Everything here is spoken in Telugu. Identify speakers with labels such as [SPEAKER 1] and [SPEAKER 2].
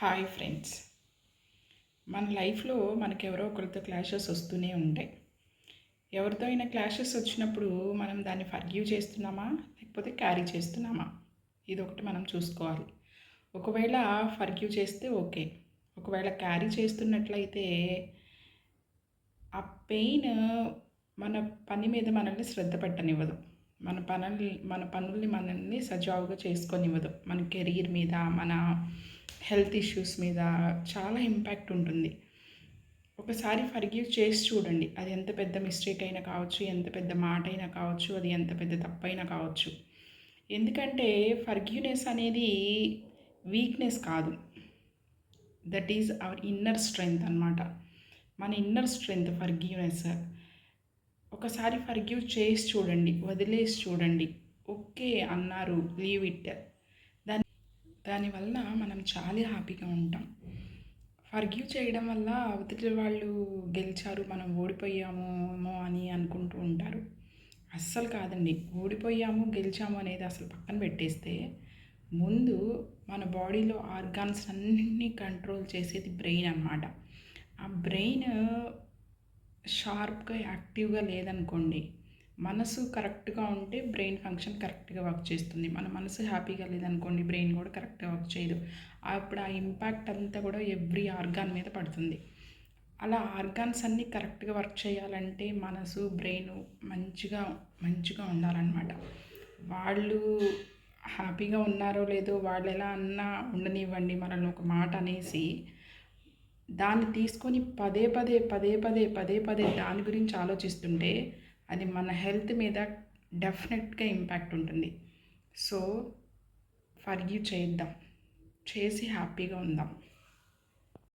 [SPEAKER 1] Hi friends. మన లైఫ్లో మనకెవరో ఒకరితో క్లాషెస్ వస్తూనే ఉంటాయి. ఎవరితో అయినా క్లాషెస్ వచ్చినప్పుడు మనం దాన్ని ఫర్గివ్ చేస్తున్నామా లేకపోతే క్యారీ చేస్తున్నామా, ఇదొకటి మనం చూసుకోవాలి. ఒకవేళ ఫర్గివ్ చేస్తే ఓకే, ఒకవేళ క్యారీ చేస్తున్నట్లయితే ఆ పెయిన్ మన పని మీద మనల్ని శ్రద్ధ పెట్టనివ్వదు. మన పనుల్ని మనల్ని సజావుగా చేసుకోనివ్వదు. మన కెరీర్ మీద, మన హెల్త్ ఇష్యూస్ మీద చాలా ఇంపాక్ట్ ఉంటుంది. ఒకసారి ఫర్గివ్ చేసి చూడండి. అది ఎంత పెద్ద మిస్టేక్ అయినా కావచ్చు, ఎంత పెద్ద మాట అయినా కావచ్చు, అది ఎంత పెద్ద తప్పైనా కావచ్చు. ఎందుకంటే ఫర్గివ్‌నెస్ అనేది వీక్‌నెస్ కాదు. That is our inner strength అనమాట. మన ఇన్నర్ స్ట్రెంగ్త్ ఫర్గివ్‌నెస్. ఒకసారి ఫర్గివ్ చేసి చూడండి, వదిలేసి చూడండి. ఓకే అన్నారు, లీవ్ ఇట్. దాని దానివల్ల మనం చాలా హ్యాపీగా ఉంటాం. ఫర్గివ్ చేయడం వల్ల అవతలి వాళ్ళు గెలిచారు, మనం ఓడిపోయామేమో అని అనుకుంటూ ఉంటారు. అస్సలు కాదండి. ఓడిపోయాము, గెలిచాము అనేది అసలు పక్కన పెట్టేస్తే, ముందు మన బాడీలో ఆర్గాన్స్ అన్నిటినీ కంట్రోల్ చేసేది బ్రెయిన్ అన్నమాట. ఆ బ్రెయిన్ షార్ప్గా యాక్టివ్గా లేదనుకోండి, మనసు కరెక్ట్గా ఉంటే బ్రెయిన్ ఫంక్షన్ కరెక్ట్గా వర్క్ చేస్తుంది. మన మనసు హ్యాపీగా లేదనుకోండి, బ్రెయిన్ కూడా కరెక్ట్గా వర్క్ చేయదు. అప్పుడు ఆ ఇంపాక్ట్ అంతా కూడా ఎవ్రీ ఆర్గాన్ మీద పడుతుంది. అలా ఆర్గాన్స్ అన్నీ కరెక్ట్గా వర్క్ చేయాలంటే మనసు, బ్రెయిన్ మంచిగా మంచిగా ఉండాలన్నమాట. వాళ్ళు హ్యాపీగా ఉన్నారో లేదో, వాళ్ళు ఎలా అన్నా ఉండనివ్వండి, మనల్ని ఒక మాట అనేసి దాన్ని తీసుకొని పదే పదే పదే పదే పదే పదే దాని గురించి ఆలోచిస్తుంటే అది మన హెల్త్ మీద డెఫినెట్గా ఇంపాక్ట్ ఉంటుంది. సో ఫర్గివ్ చేద్దాం, చేసి హ్యాపీగా ఉందాం.